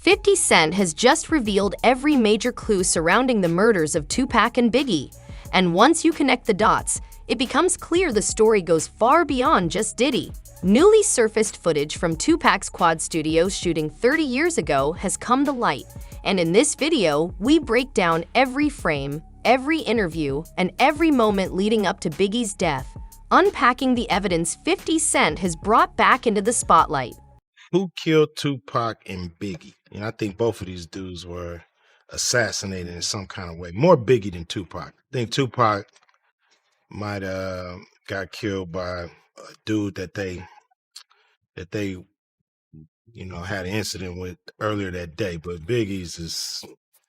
50 Cent has just revealed every major clue surrounding the murders of Tupac and Biggie. And once you connect the dots, it becomes clear the story goes far beyond just Diddy. Newly surfaced footage from Tupac's quad studio shooting 30 years ago has come to light. And in this video, we break down every frame, every interview, and every moment leading up to Biggie's death, unpacking the evidence 50 Cent has brought back into the spotlight. Who killed Tupac and Biggie? And I think both of these dudes were assassinated in some kind of way. More Biggie than Tupac. I think Tupac might got killed by a dude that they had an incident with earlier that day. But Biggie's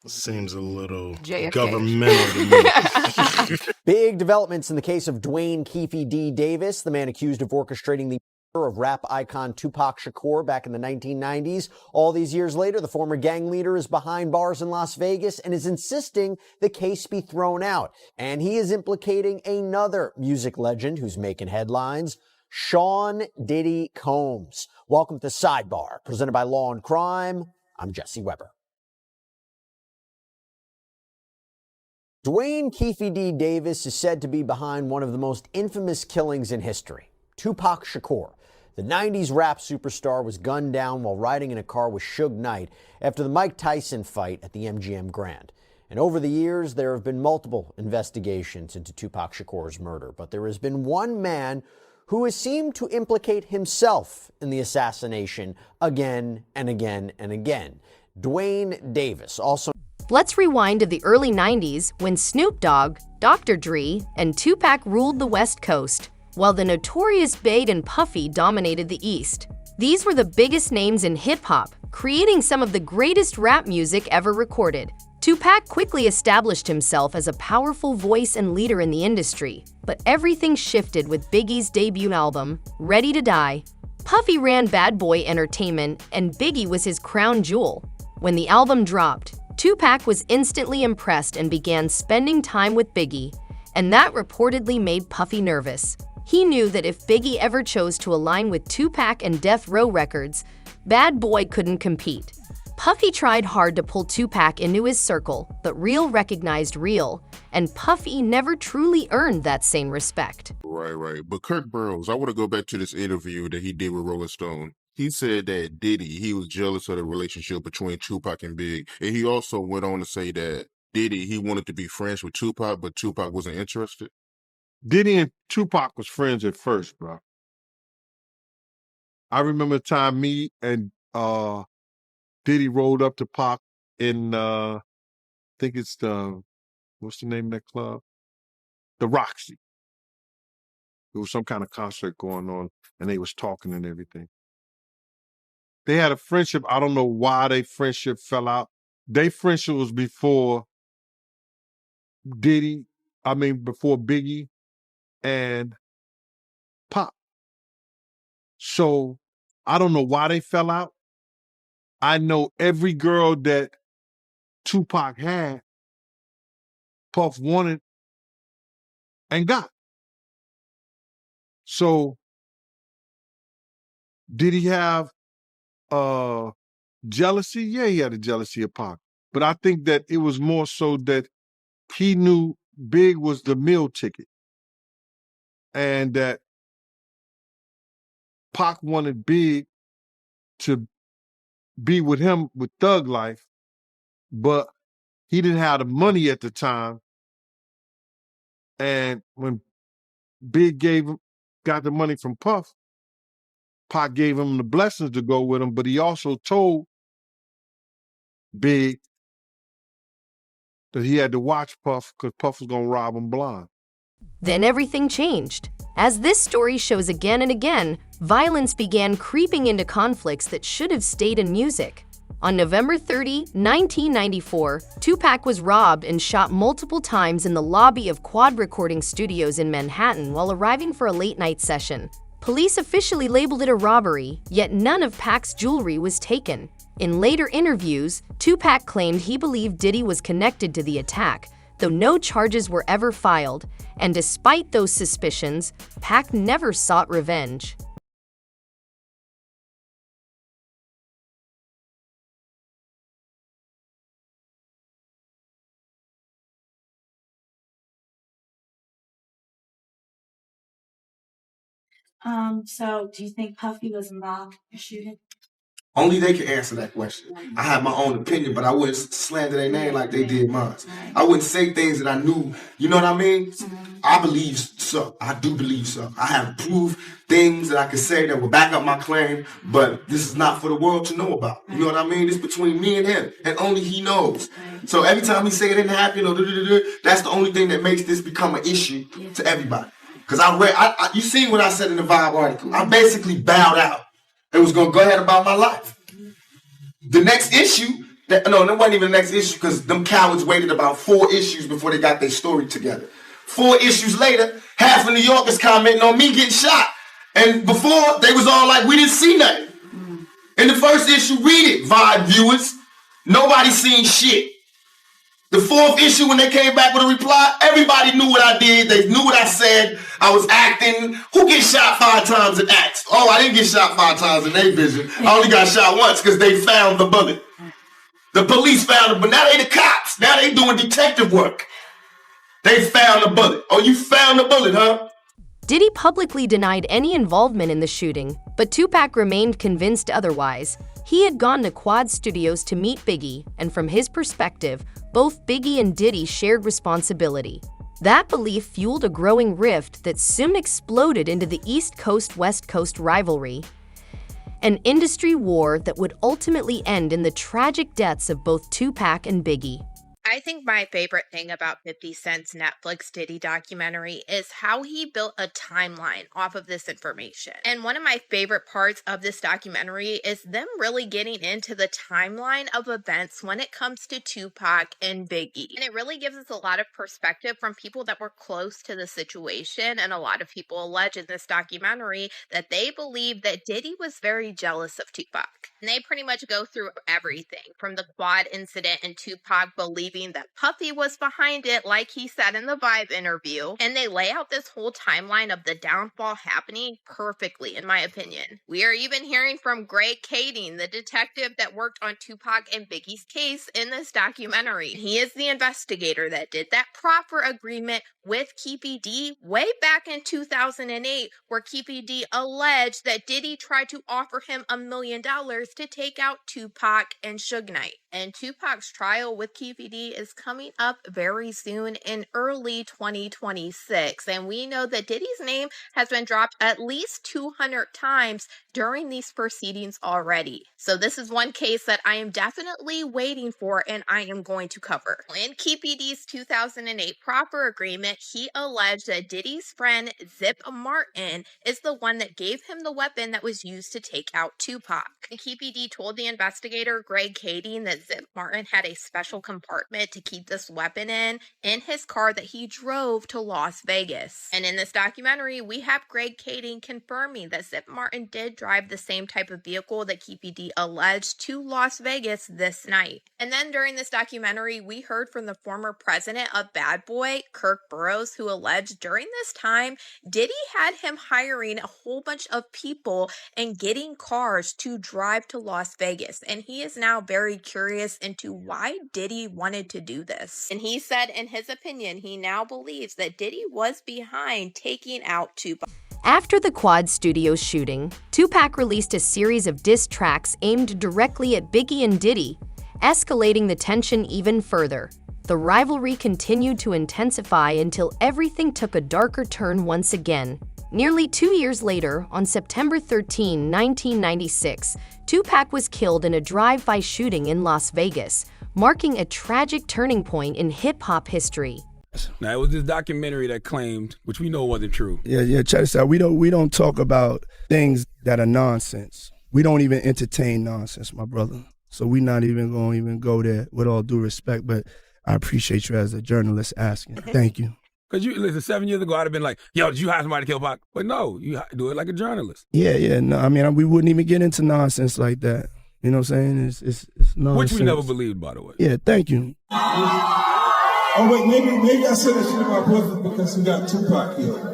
seems a little JFK. Governmental to me. Big developments in the case of Dwayne Keefe D. Davis, the man accused of orchestrating the murder of rap icon Tupac Shakur back in the 1990s. All these years later, the former gang leader is behind bars in Las Vegas and is insisting the case be thrown out. And he is implicating another music legend who's making headlines, Sean Diddy Combs. Welcome to Sidebar, presented by Law and Crime. I'm Jesse Weber. Dwayne Keefe D. Davis is said to be behind one of the most infamous killings in history. Tupac Shakur, the 90s rap superstar, was gunned down while riding in a car with Suge Knight after the Mike Tyson fight at the MGM Grand. And over the years, there have been multiple investigations into Tupac Shakur's murder, but there has been one man who has seemed to implicate himself in the assassination again and again and again. Dwayne Davis, also... Let's rewind to the early 90s when Snoop Dogg, Dr. Dre, and Tupac ruled the West Coast, while the Notorious B.I.G and Puffy dominated the East. These were the biggest names in hip-hop, creating some of the greatest rap music ever recorded. Tupac quickly established himself as a powerful voice and leader in the industry, but everything shifted with Biggie's debut album, Ready to Die. Puffy ran Bad Boy Entertainment, and Biggie was his crown jewel. When the album dropped, Tupac was instantly impressed and began spending time with Biggie, and that reportedly made Puffy nervous. He knew that if Biggie ever chose to align with Tupac and Death Row Records, Bad Boy couldn't compete. Puffy tried hard to pull Tupac into his circle, but Real recognized Real, and Puffy never truly earned that same respect. Right. But Kirk Burrows, I want to go back to this interview that he did with Rolling Stone. He said that Diddy, he was jealous of the relationship between Tupac and Big. And he also went on to say that Diddy, he wanted to be friends with Tupac, but Tupac wasn't interested. Diddy and Tupac was friends at first, bro. I remember the time me and Diddy rolled up to Pac in, I think it's what's the name of that club? The Roxy. There was some kind of concert going on, and they was talking and everything. They had a friendship. I don't know why their friendship fell out. Their friendship was before before Biggie and Pop. So I don't know why they fell out. I know every girl that Tupac had, Puff wanted and got. So did he have jealousy? Yeah, he had a jealousy of Pac. But I think that it was more so that he knew Big was the meal ticket. And that Pac wanted Big to be with him with Thug Life, but he didn't have the money at the time. And when Big got the money from Puff, Pac gave him the blessings to go with him, but he also told Big that he had to watch Puff because Puff was going to rob him blind. Then everything changed. As this story shows again and again, violence began creeping into conflicts that should have stayed in music. On November 30, 1994, Tupac was robbed and shot multiple times in the lobby of Quad Recording Studios in Manhattan while arriving for a late-night session. Police officially labeled it a robbery, yet none of Pac's jewelry was taken. In later interviews, Tupac claimed he believed Diddy was connected to the attack, though no charges were ever filed, and despite those suspicions, Pac never sought revenge. So do you think Puffy was involved in the shooting? Only they can answer that question. I have my own opinion, but I wouldn't slander their name like they did mine. I wouldn't say things that I knew. You know what I mean? I believe so. I do believe so. I have proved things that I can say that will back up my claim, but this is not for the world to know about. You know what I mean? It's between me and him, and only he knows. So every time he say it didn't happen, or that's the only thing that makes this become an issue to everybody. Because you seen what I said in the Vibe article. I basically bowed out. It was going to go ahead about my life. The next issue, that wasn't even the next issue because them cowards waited about 4 issues before they got their story together. 4 issues later, half of New Yorkers commenting on me getting shot. And before, they was all like, we didn't see nothing. In the first issue, read it, Vibe viewers. Nobody seen shit. The 4th issue, when they came back with a reply, everybody knew what I did. They knew what I said. I was acting. Who gets shot 5 times in acts? Oh, I didn't get shot 5 times in their vision. I only got shot once because they found the bullet. The police found it, but now they the cops. Now they doing detective work. They found the bullet. Oh, you found the bullet, huh? Diddy publicly denied any involvement in the shooting, but Tupac remained convinced otherwise. He had gone to Quad Studios to meet Biggie, and from his perspective, both Biggie and Diddy shared responsibility. That belief fueled a growing rift that soon exploded into the East Coast-West Coast rivalry, an industry war that would ultimately end in the tragic deaths of both Tupac and Biggie. I think my favorite thing about 50 Cent's Netflix Diddy documentary is how he built a timeline off of this information. And one of my favorite parts of this documentary is them really getting into the timeline of events when it comes to Tupac and Biggie. And it really gives us a lot of perspective from people that were close to the situation. And a lot of people allege in this documentary that they believe that Diddy was very jealous of Tupac. And they pretty much go through everything from the quad incident and Tupac believing that Puffy was behind it, like he said in the Vibe interview. And they lay out this whole timeline of the downfall happening perfectly, in my opinion. We are even hearing from Greg Kading, the detective that worked on Tupac and Biggie's case in this documentary. He is the investigator that did that proffer agreement with Keefe D way back in 2008, where Keefe D alleged that Diddy tried to offer him $1 million to take out Tupac and Suge Knight. And Tupac's trial with Keefe D is coming up very soon in early 2026. And we know that Diddy's name has been dropped at least 200 times during these proceedings already. So this is one case that I am definitely waiting for and I am going to cover. In Keefe D's 2008 proffer agreement, he alleged that Diddy's friend Zip Martin is the one that gave him the weapon that was used to take out Tupac. And Keefe D told the investigator Greg Kading that Zip Martin had a special compartment to keep this weapon in his car that he drove to Las Vegas. And in this documentary, we have Greg Kading confirming that Zip Martin did drive the same type of vehicle that Keefe D alleged to Las Vegas this night. And then during this documentary, we heard from the former president of Bad Boy, Kirk Burroughs, who alleged during this time, Diddy had him hiring a whole bunch of people and getting cars to drive to Las Vegas. And he is now very curious into why Diddy wanted to do this. And he said, in his opinion, he now believes that Diddy was behind taking out Tupac. After the Quad Studios shooting, Tupac released a series of diss tracks aimed directly at Biggie and Diddy, escalating the tension even further. The rivalry continued to intensify until everything took a darker turn once again. Nearly 2 years later, on September 13, 1996, Tupac was killed in a drive-by shooting in Las Vegas, marking a tragic turning point in hip-hop history. Now, it was this documentary that claimed, which we know wasn't true. Yeah, check this out. We don't talk about things that are nonsense. We don't even entertain nonsense, my brother. So we're not even going to go there, with all due respect, but I appreciate you as a journalist asking. Thank you. Because listen, 7 years ago, I'd have been like, yo, did you hire somebody to kill Pac? But no, you do it like a journalist. Yeah, no, I mean, we wouldn't even get into nonsense like that. You know what I'm saying? It's nonsense. Which we never believed, by the way. Yeah, thank you. Oh, wait, maybe I said that shit to my brother because he got Tupac killed.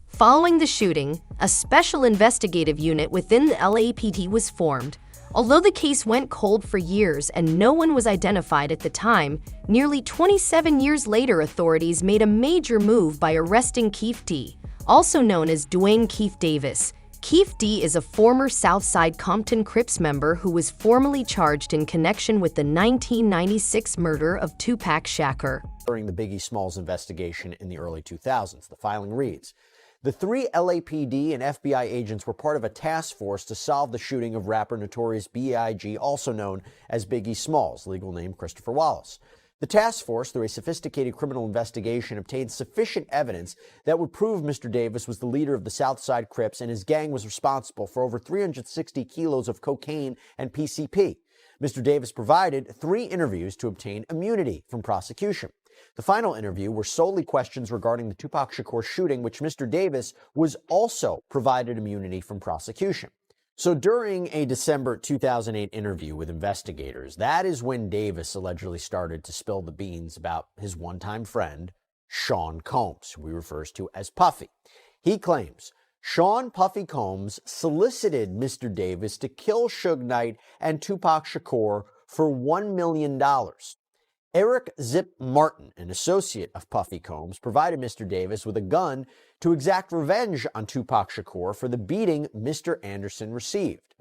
Following the shooting, a special investigative unit within the LAPD was formed, Although the case went cold for years and no one was identified at the time, nearly 27 years later authorities made a major move by arresting Keefe D., also known as Dwayne Keefe Davis. Keefe D. is a former Southside Compton Crips member who was formally charged in connection with the 1996 murder of Tupac Shakur. During the Biggie Smalls investigation in the early 2000s, the filing reads, the 3 LAPD and FBI agents were part of a task force to solve the shooting of rapper Notorious B.I.G., also known as Biggie Smalls, legal name Christopher Wallace. The task force, through a sophisticated criminal investigation, obtained sufficient evidence that would prove Mr. Davis was the leader of the Southside Crips and his gang was responsible for over 360 kilos of cocaine and PCP. Mr. Davis provided 3 interviews to obtain immunity from prosecution. The final interview were solely questions regarding the Tupac Shakur shooting, which Mr. Davis was also provided immunity from prosecution. So during a December 2008 interview with investigators, that is when Davis allegedly started to spill the beans about his one-time friend, Sean Combs, who he refers to as Puffy. He claims Sean Puffy Combs solicited Mr. Davis to kill Suge Knight and Tupac Shakur for $1 million. Eric Zip Martin, an associate of Puffy Combs, provided Mr. Davis with a gun to exact revenge on Tupac Shakur for the beating Mr. Anderson received.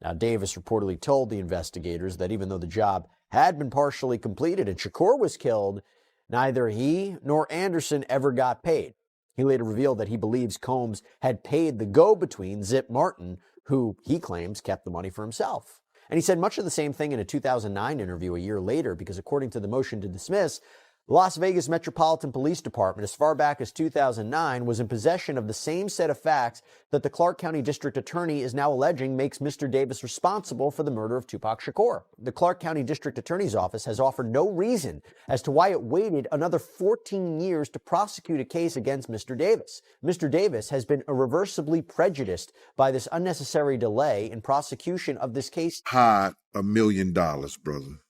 Now, Davis reportedly told the investigators that even though the job had been partially completed and Shakur was killed, neither he nor Anderson ever got paid. He later revealed that he believes Combs had paid the go-between Zip Martin, who he claims kept the money for himself. And he said much of the same thing in a 2009 interview a year later, because according to the motion to dismiss, the Las Vegas Metropolitan Police Department, as far back as 2009, was in possession of the same set of facts that the Clark County District Attorney is now alleging makes Mr. Davis responsible for the murder of Tupac Shakur. The Clark County District Attorney's Office has offered no reason as to why it waited another 14 years to prosecute a case against Mr. Davis. Mr. Davis has been irreversibly prejudiced by this unnecessary delay in prosecution of this case. Hide $1 million, brother.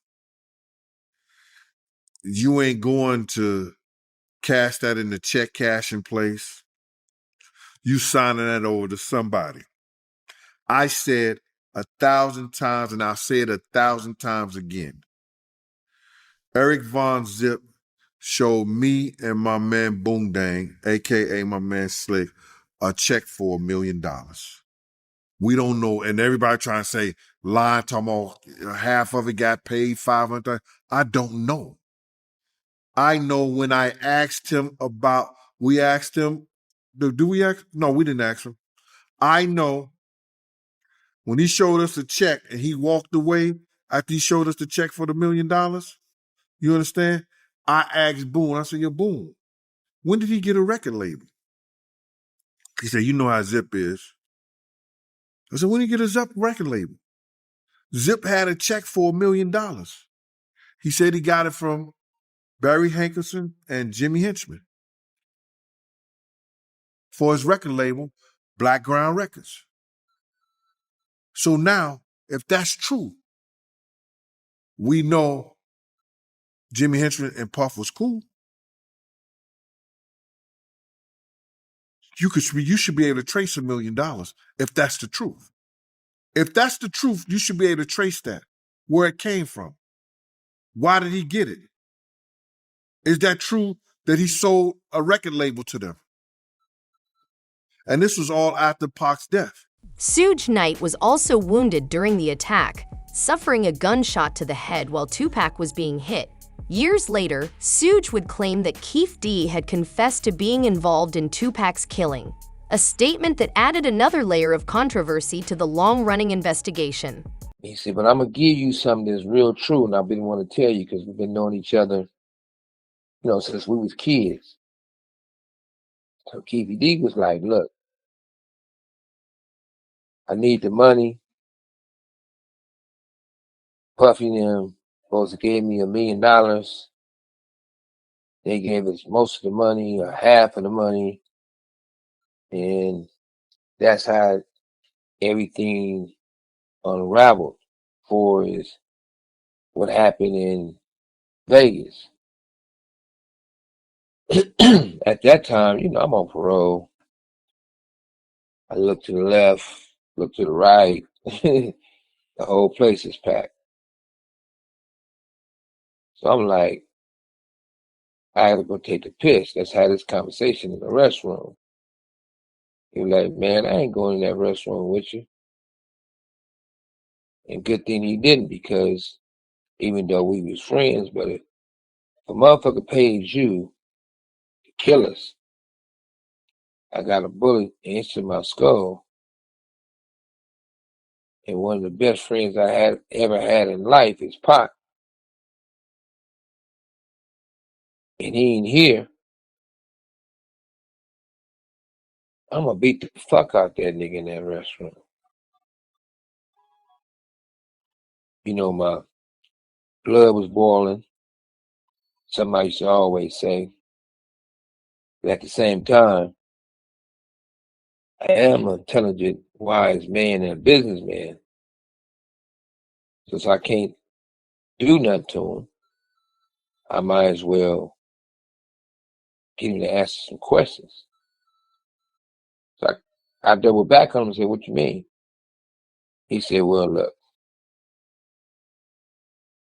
You ain't going to cash that in the check cashing place. You signing that over to somebody. I said 1,000 times, and I'll say it 1,000 times again. Eric Von Zip showed me and my man Boom Dang, a.k.a. my man Slick, a check for $1 million. We don't know, and everybody trying to say, lying, talking about half of it got paid, 500. I don't know. I know when I asked him about, we asked him, do we ask? No, we didn't ask him. I know when he showed us the check and he walked away after he showed us the check for the $1 million, you understand? I asked Boone, I said, yo, Boone, when did he get a record label? He said, you know how Zip is. I said, when did he get a Zip record label? Zip had a check for $1 million. He said he got it from Barry Hankerson and Jimmy Henchman for his record label, Black Ground Records. So now, if that's true, we know Jimmy Henchman and Puff was cool. You should be able to trace $1 million if that's the truth. If that's the truth, you should be able to trace that, where it came from. Why did he get it? Is that true that he sold a record label to them? And this was all after Pac's death. Suge Knight was also wounded during the attack, suffering a gunshot to the head while Tupac was being hit. Years later, Suge would claim that Keefe D. had confessed to being involved in Tupac's killing, a statement that added another layer of controversy to the long-running investigation. He said, but I'm going to give you something that's real true, and I've been wanting to tell you because we've been knowing each other, since we was kids. So Keefe D was like, look, I need the money. Puffy and them supposed to give me $1 million. They gave us most of the money or half of the money. And that's how everything unraveled for is what happened in Vegas. At that time, I'm on parole. I look to the left, look to the right. The whole place is packed. So I'm like, I gotta go take a piss. Let's have this conversation in the restroom. He was like, man, I ain't going in that restroom with you. And good thing he didn't, because even though we was friends, but if a motherfucker pays you to kill us, I got a bullet into my skull, and one of the best friends I had ever had in life is Pac, and he ain't here. I'm gonna beat the fuck out that nigga in that restaurant. You know, my blood was boiling. Somebody used to always say, but at the same time, I am an intelligent, wise man and a businessman. Since I can't do nothing to him, I might as well get him to answer some questions. So I doubled back on him and said, what you mean? He said, well, look,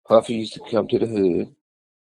Puffy used to come to the hood.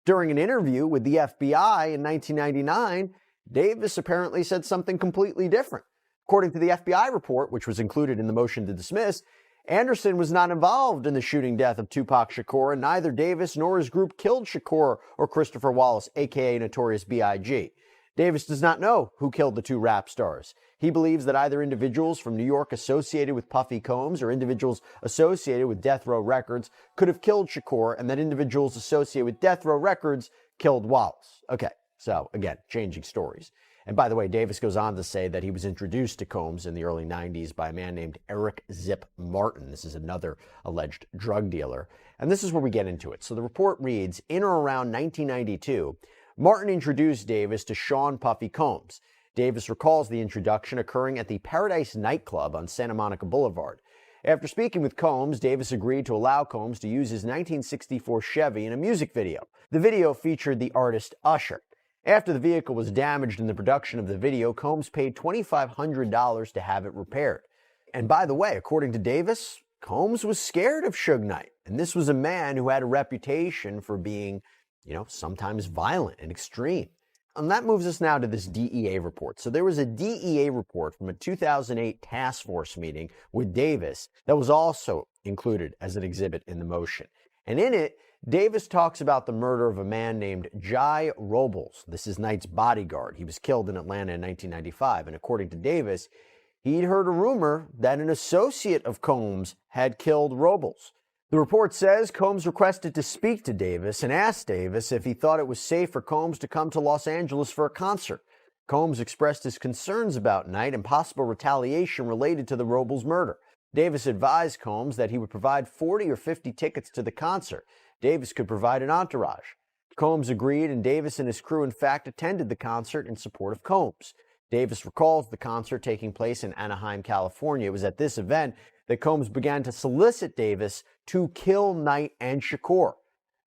During an interview with the FBI in 1999, Davis apparently said something completely different. According to the FBI report, which was included in the motion to dismiss, Anderson was not involved in the shooting death of Tupac Shakur, and neither Davis nor his group killed Shakur or Christopher Wallace, aka Notorious B.I.G. Davis does not know who killed the two rap stars. He believes that either individuals from New York associated with Puffy Combs or individuals associated with Death Row Records could have killed Shakur, and that individuals associated with Death Row Records killed Wallace. Okay, so again, changing stories. And by the way, Davis goes on to say that he was introduced to Combs in the early 90s by a man named Eric Zip Martin. This is another alleged drug dealer. And this is where we get into it. So the report reads, in or around 1992, Martin introduced Davis to Sean Puffy Combs. Davis recalls the introduction occurring at the Paradise nightclub on Santa Monica Boulevard. After speaking with Combs, Davis agreed to allow Combs to use his 1964 Chevy in a music video. The video featured the artist Usher. After the vehicle was damaged in the production of the video, Combs paid $2,500 to have it repaired. And by the way, according to Davis, Combs was scared of Suge Knight. And this was a man who had a reputation for being, sometimes violent and extreme. And that moves us now to this DEA report. So there was a DEA report from a 2008 task force meeting with Davis that was also included as an exhibit in the motion. And in it, Davis talks about the murder of a man named Jai Robles. This is Knight's bodyguard. He was killed in Atlanta in 1995. And according to Davis, he'd heard a rumor that an associate of Combs had killed Robles. The report says Combs requested to speak to Davis and asked Davis if he thought it was safe for Combs to come to Los Angeles for a concert. Combs expressed his concerns about Knight and possible retaliation related to the Robles murder. Davis advised Combs that he would provide 40 or 50 tickets to the concert. Davis could provide an entourage. Combs agreed, and Davis and his crew, in fact, attended the concert in support of Combs. Davis recalls the concert taking place in Anaheim, California. It was at this event that Combs began to solicit Davis to kill Knight and Shakur.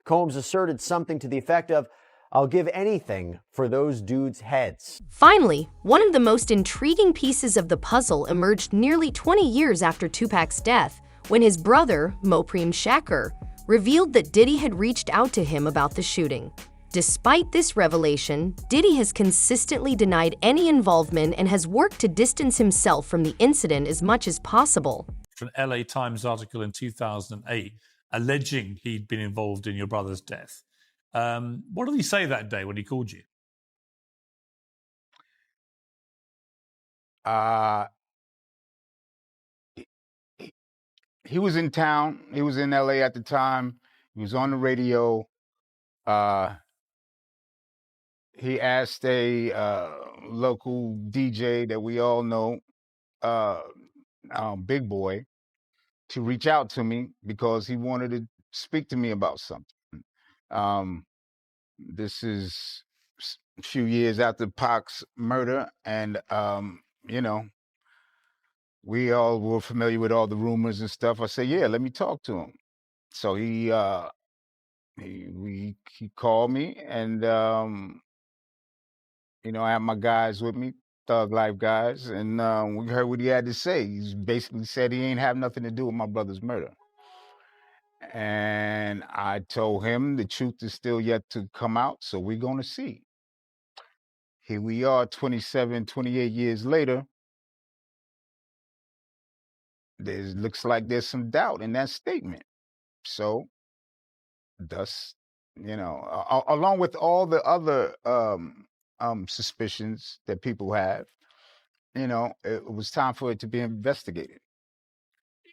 Combs asserted something to the effect of, "I'll give anything for those dudes' heads." Finally, one of the most intriguing pieces of the puzzle emerged nearly 20 years after Tupac's death, when his brother, Mopreme Shakur, revealed that Diddy had reached out to him about the shooting. Despite this revelation, Diddy has consistently denied any involvement and has worked to distance himself from the incident as much as possible. An LA Times article in 2008 alleging he'd been involved in your brother's death. What did he say that day when he called you? He was in town. He was in LA at the time. He was on the radio. He asked a local DJ that we all know, Big Boy, to reach out to me because he wanted to speak to me about something. This is a few years after Pac's murder, and we all were familiar with all the rumors and stuff. I said, "Yeah, let me talk to him." So he called me, and I have my guys with me, Thug Life guys, and we heard what he had to say. He basically said he ain't have nothing to do with my brother's murder. And I told him the truth is still yet to come out, so we're going to see. Here we are 27, 28 years later. There looks like there's some doubt in that statement. So, thus, along with all the other suspicions that people have, it was time for it to be investigated.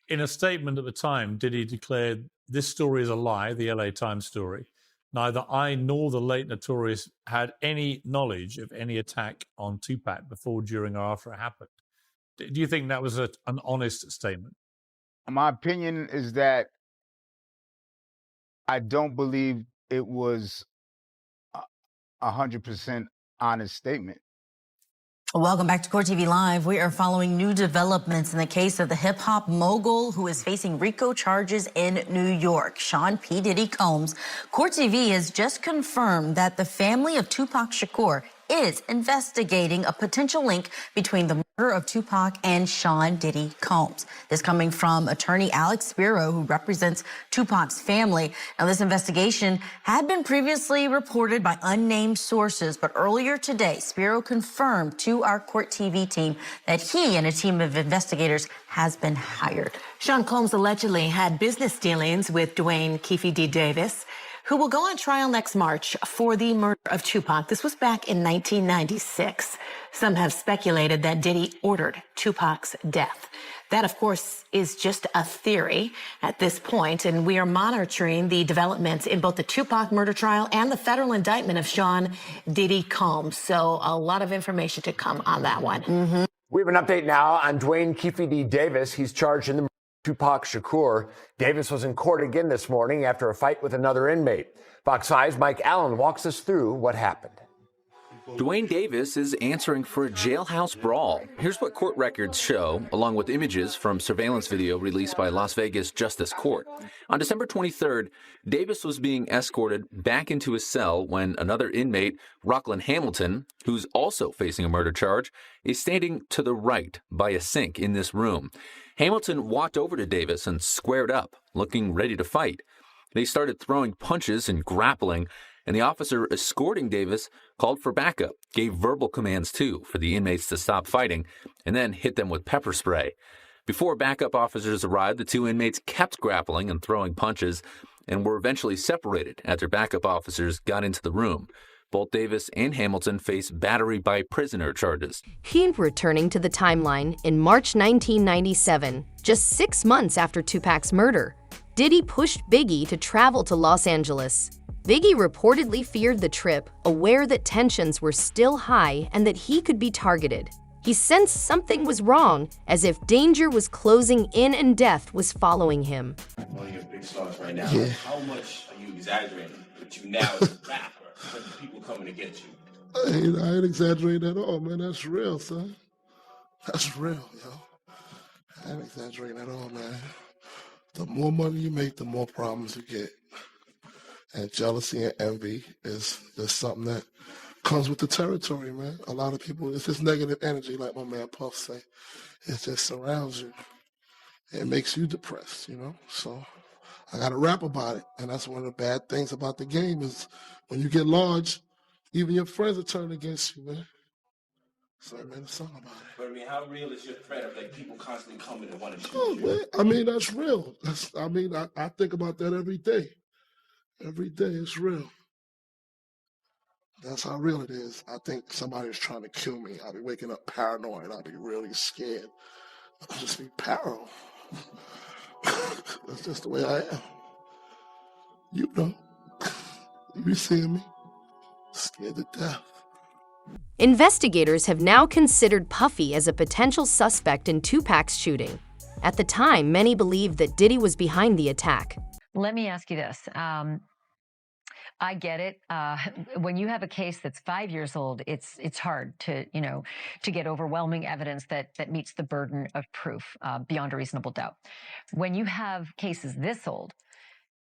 In a statement at the time, Diddy declared, "This story is a lie," the LA Times story. Neither I nor the late Notorious had any knowledge of any attack on Tupac before, during, or after it happened. Do you think that was an honest statement? My opinion is that I don't believe it was 100% honest statement. Welcome back to Court TV Live. We are following new developments in the case of the hip-hop mogul who is facing RICO charges in New York, Sean P. Diddy Combs. Court TV has just confirmed that the family of Tupac Shakur is investigating a potential link between the murder of Tupac and Sean Diddy Combs. This coming from attorney Alex Spiro, who represents Tupac's family. Now, this investigation had been previously reported by unnamed sources, but earlier today, Spiro confirmed to our Court TV team that he and a team of investigators has been hired. Sean Combs allegedly had business dealings with Dwayne Keefe D. Davis, who will go on trial next March for the murder of Tupac. This was back in 1996. Some have speculated that Diddy ordered Tupac's death. That, of course, is just a theory at this point, and we are monitoring the developments in both the Tupac murder trial and the federal indictment of Sean Diddy Combs. So a lot of information to come on that one. We have an update now on Dwayne Keefe D. Davis. He's charged in the murder of Tupac Shakur. Davis was in court again this morning after a fight with another inmate. Fox 5's Mike Allen walks us through what happened. Dwayne Davis is answering for a jailhouse brawl. Here's what court records show, along with images from surveillance video released by Las Vegas Justice Court. On December 23rd, Davis was being escorted back into his cell when another inmate, Rockland Hamilton, who's also facing a murder charge, is standing to the right by a sink in this room. Hamilton walked over to Davis and squared up, looking ready to fight. They started throwing punches and grappling, and the officer escorting Davis called for backup, gave verbal commands too for the inmates to stop fighting, and then hit them with pepper spray. Before backup officers arrived, the two inmates kept grappling and throwing punches and were eventually separated after backup officers got into the room. Both Davis and Hamilton face battery by prisoner charges. Returning to the timeline, in March 1997, just 6 months after Tupac's murder, Diddy pushed Biggie to travel to Los Angeles. Biggie reportedly feared the trip, aware that tensions were still high and that he could be targeted. He sensed something was wrong, as if danger was closing in and death was following him. One of your big stars right now. Yeah. How much are you exaggerating? But you now as a rapper, but people coming to get you. I ain't exaggerating at all, man. That's real, son. That's real, yo. I ain't exaggerating at all, man. The more money you make, the more problems you get. And jealousy and envy is something that comes with the territory, man. A lot of people, it's just negative energy, like my man Puff say. It just surrounds you. It makes you depressed, you know? So I got to rap about it. And that's one of the bad things about the game is when you get large, even your friends will turn against you, man. So I made a song about it. But I mean, how real is your threat of like people constantly coming and want to shoot Oh, you? man. I mean, that's real. I think about that every day. Every day it's real. That's how real it is. I think somebody's trying to kill me. I'll be waking up paranoid. I'll be really scared. I'll just be paro. That's just the way I am. You know. You be seeing me. Scared to death. Investigators have now considered Puffy as a potential suspect in Tupac's shooting. At the time, many believed that Diddy was behind the attack. Let me ask you this. I get it. When you have a case that's 5 years old, it's hard to get overwhelming evidence that meets the burden of proof beyond a reasonable doubt. When you have cases this old,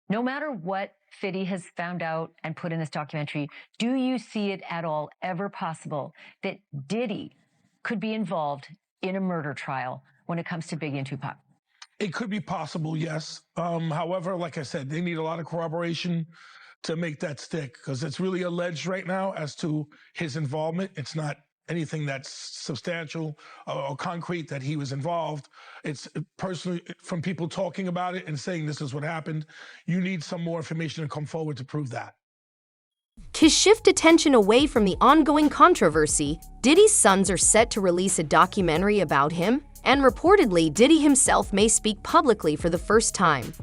no matter what Fiddy has found out and put in this documentary, do you see it at all ever possible that Diddy could be involved in a murder trial when it comes to Biggie and Tupac? It could be possible, yes. However, like I said, they need a lot of corroboration to make that stick because it's really alleged right now as to his involvement. It's not anything that's substantial or concrete that he was involved. It's personally from people talking about it and saying this is what happened. You need some more information to come forward to prove that. To shift attention away from the ongoing controversy, Diddy's sons are set to release a documentary about him, and reportedly, Diddy himself may speak publicly for the first time.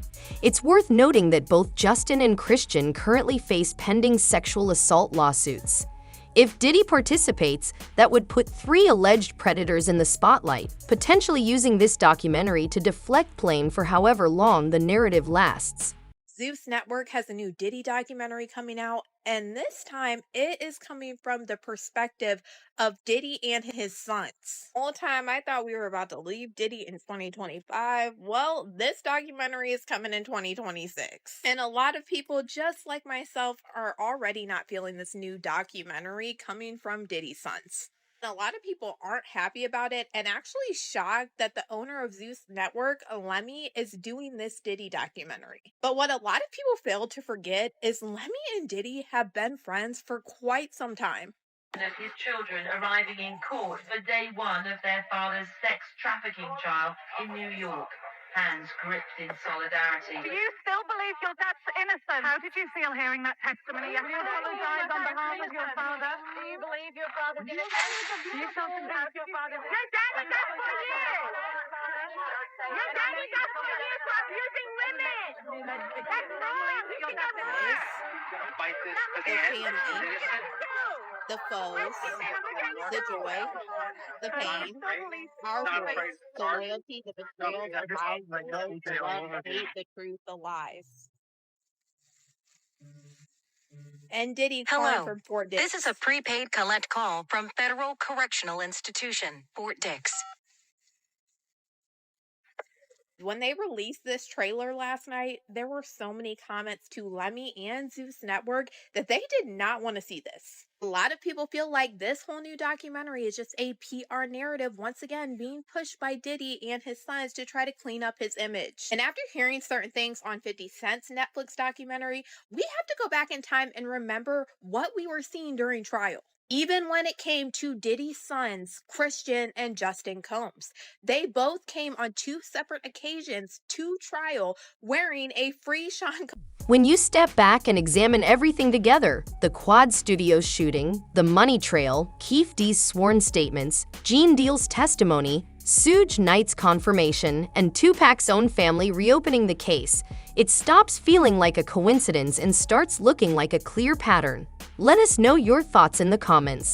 It's worth noting that both Justin and Christian currently face pending sexual assault lawsuits. If Diddy participates, that would put 3 alleged predators in the spotlight, potentially using this documentary to deflect blame for however long the narrative lasts. Zeus Network has a new Diddy documentary coming out, and this time it is coming from the perspective of Diddy and his sons. All the time I thought we were about to leave Diddy in 2025. Well, this documentary is coming in 2026. And a lot of people, just like myself, are already not feeling this new documentary coming from Diddy's sons. A lot of people aren't happy about it and actually shocked that the owner of Zeus Network, Lemmy, is doing this Diddy documentary. But what a lot of people fail to forget is Lemmy and Diddy have been friends for quite some time. Of his children arriving in court for day 1 of their father's sex trafficking trial in New York. Hands gripped in solidarity. Do you still believe your dad's innocent? How did you feel hearing that testimony? Have you apologized on behalf of your father? Do you believe your father did it? Do you still believe your father did it? Your daddy got 4 years! Your daddy got 4 years for abusing women! That's wrong! You got this. The family, the foes, the joy, the pain, our voice, the loyalty, the betrayal, the lies, the love, the hate, the truth, the lies. And Diddy calling Hello, from Fort Dix. this is a prepaid collect call from Federal Correctional Institution, Fort Dix. When they released this trailer last night, there were so many comments to Lemmy and Zeus Network that they did not want to see this. A lot of people feel like this whole new documentary is just a PR narrative once again being pushed by Diddy and his sons to try to clean up his image. And after hearing certain things on 50 Cent's Netflix documentary, we have to go back in time and remember what we were seeing during trial. Even when it came to Diddy's sons, Christian and Justin Combs, they both came on 2 separate occasions to trial wearing a free Sean. When you step back and examine everything together, the Quad Studios shooting, the money trail, Keefe D's sworn statements, Gene Deal's testimony, Suge Knight's confirmation, and Tupac's own family reopening the case, it stops feeling like a coincidence and starts looking like a clear pattern. Let us know your thoughts in the comments.